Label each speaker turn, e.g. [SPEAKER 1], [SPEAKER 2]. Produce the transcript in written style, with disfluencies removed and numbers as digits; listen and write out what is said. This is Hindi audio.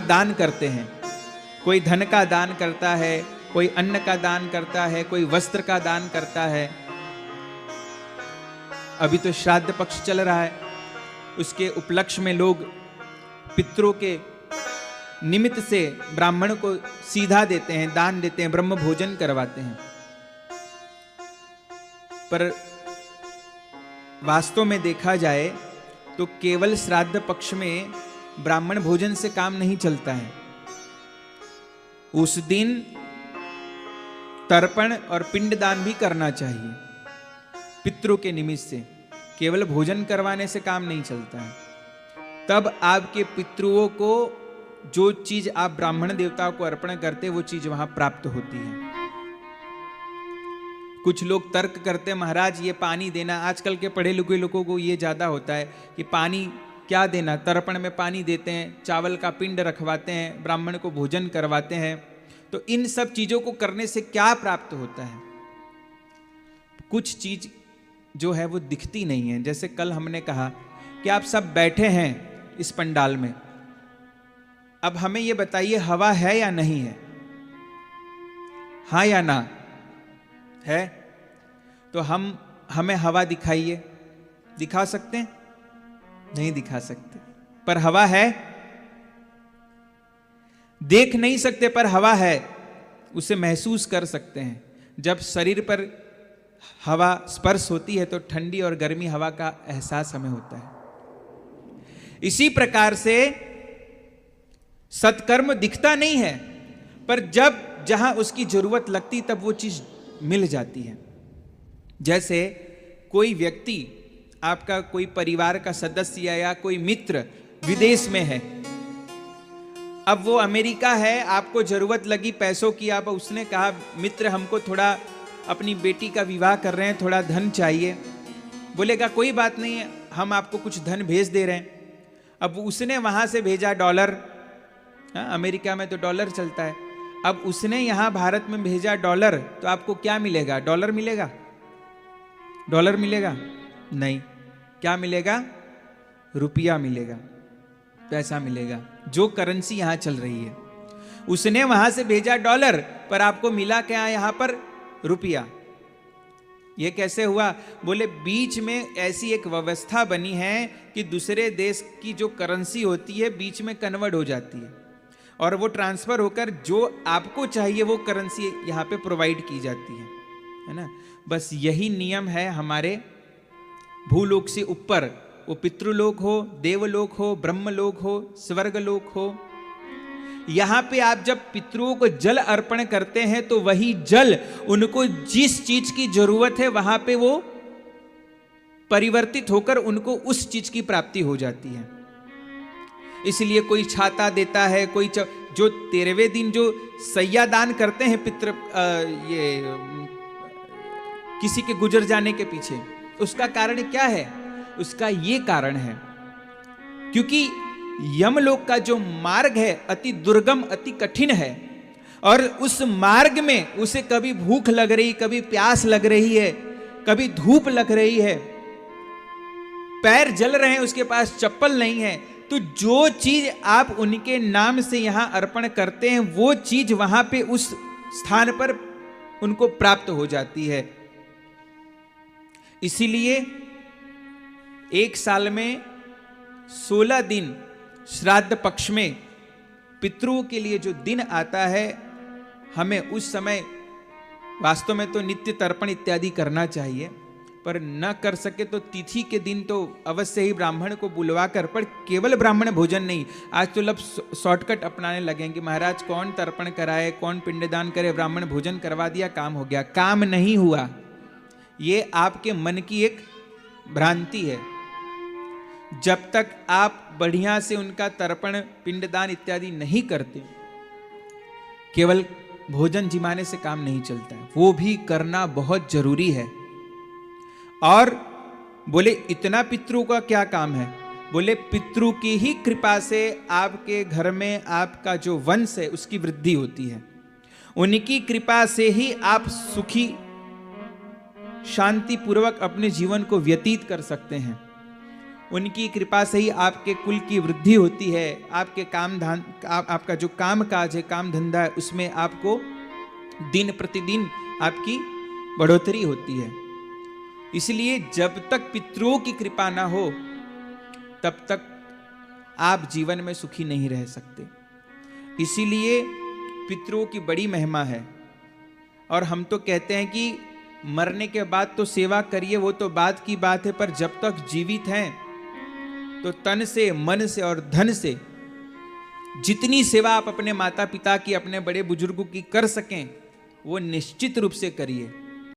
[SPEAKER 1] दान करते हैं। कोई धन का दान करता है, कोई अन्न का दान करता है, कोई वस्त्र का दान करता है। अभी तो श्राद्ध पक्ष चल रहा है, उसके उपलक्ष्य में लोग पितरों के निमित्त से ब्राह्मण को सीधा देते हैं, दान देते हैं, ब्रह्म भोजन करवाते हैं। पर वास्तव में देखा जाए तो केवल श्राद्ध पक्ष में ब्राह्मण भोजन से काम नहीं चलता है। उस दिन तर्पण और पिंडदान भी करना चाहिए पितरों के निमित्त से। केवल भोजन करवाने से काम नहीं चलता है। तब आपके पितरों को जो चीज आप ब्राह्मण देवताओं को अर्पण करते वो चीज वहां प्राप्त होती है। कुछ लोग तर्क करते हैं, महाराज ये पानी देना, आजकल के पढ़े लिखे लोगों को ये ज्यादा होता है कि पानी क्या देना, तर्पण में पानी देते हैं, चावल का पिंड रखवाते हैं, ब्राह्मण को भोजन करवाते हैं, तो इन सब चीजों को करने से क्या प्राप्त होता है? कुछ चीज जो है वो दिखती नहीं है। जैसे कल हमने कहा कि आप सब बैठे हैं इस पंडाल में, अब हमें ये बताइए हवा है या नहीं है? हाँ या ना है? तो हमें हवा दिखाइए, दिखा सकते हैं? नहीं दिखा सकते। पर हवा है? देख नहीं सकते पर हवा है, उसे महसूस कर सकते हैं। जब शरीर पर हवा स्पर्श होती है तो ठंडी और गर्मी हवा का एहसास हमें होता है। इसी प्रकार से सत्कर्म दिखता नहीं है, पर जब जहां उसकी जरूरत लगती तब वो चीज मिल जाती है। जैसे कोई व्यक्ति, आपका कोई परिवार का सदस्य या कोई मित्र विदेश में है, अब वो अमेरिका है, आपको जरूरत लगी पैसों की, आप उसने कहा मित्र हमको थोड़ा अपनी बेटी का विवाह कर रहे हैं, थोड़ा धन चाहिए। बोलेगा कोई बात नहीं है, हम आपको कुछ धन भेज दे रहे हैं। अब उसने वहां से भेजा डॉलर, अमेरिका में तो डॉलर चलता है, अब उसने यहां भारत में भेजा डॉलर, तो आपको क्या मिलेगा? डॉलर मिलेगा? डॉलर मिलेगा? नहीं। क्या मिलेगा? रुपया मिलेगा, पैसा मिलेगा, जो करेंसी यहां चल रही है। उसने वहां से भेजा डॉलर, पर आपको मिला क्या यहां पर? रुपया। यह कैसे हुआ? बोले बीच में ऐसी एक व्यवस्था बनी है कि दूसरे देश की जो करेंसी होती है बीच में कन्वर्ट हो जाती है और वो ट्रांसफर होकर जो आपको चाहिए वो करेंसी यहां पे प्रोवाइड की जाती है ना? बस यही नियम है हमारे भूलोक से ऊपर, वो पितृलोक हो, देवलोक हो, ब्रह्मलोक हो, स्वर्गलोक हो। यहां पे आप जब पितरों को जल अर्पण करते हैं तो वही जल उनको जिस चीज की जरूरत है वहां पे वो परिवर्तित होकर उनको उस चीज की प्राप्ति हो जाती है। इसलिए कोई छाता देता है, कोई जो 13वें दिन जो सैया दान करते हैं पितृ किसी के गुजर जाने के पीछे, उसका कारण क्या है? उसका ये कारण है क्योंकि यमलोक का जो मार्ग है अति दुर्गम, अति कठिन है, और उस मार्ग में उसे कभी भूख लग रही, कभी प्यास लग रही है, कभी धूप लग रही है, पैर जल रहे हैं, उसके पास चप्पल नहीं है, तो जो चीज आप उनके नाम से यहां अर्पण करते हैं वो चीज वहां पे उस स्थान पर उनको प्राप्त हो जाती है। इसीलिए एक साल में 16 दिन श्राद्ध पक्ष में पितरों के लिए जो दिन आता है, हमें उस समय वास्तव में तो नित्य तर्पण इत्यादि करना चाहिए, पर न कर सके तो तिथि के दिन तो अवश्य ही ब्राह्मण को बुलवाकर, पर केवल ब्राह्मण भोजन नहीं। आज तो लोग शॉर्टकट अपनाने लगे कि महाराज कौन तर्पण कराए, कौन पिंडदान करे, ब्राह्मण भोजन करवा दिया, काम हो गया। काम नहीं हुआ, ये आपके मन की एक भ्रांति है। जब तक आप बढ़िया से उनका तर्पण पिंडदान इत्यादि नहीं करते, केवल भोजन जिमाने से काम नहीं चलता है, वो भी करना बहुत जरूरी है। और बोले इतना पितरों का क्या काम है? बोले पितरों की ही कृपा से आपके घर में आपका जो वंश है उसकी वृद्धि होती है। उनकी कृपा से ही आप सुखी शांति पूर्वक अपने जीवन को व्यतीत कर सकते हैं। उनकी कृपा से ही आपके कुल की वृद्धि होती है, आपके आपका जो काम काज है, काम धंधा है, उसमें आपको दिन प्रतिदिन आपकी बढ़ोतरी होती है। इसलिए जब तक पितरों की कृपा ना हो तब तक आप जीवन में सुखी नहीं रह सकते। इसीलिए पितरों की बड़ी महिमा है। और हम तो कहते हैं कि मरने के बाद तो सेवा करिए, वो तो बाद की बात है, पर जब तक जीवित हैं तो तन से, मन से और धन से जितनी सेवा आप अपने माता पिता की, अपने बड़े बुजुर्गों की कर सकें वो निश्चित रूप से करिए।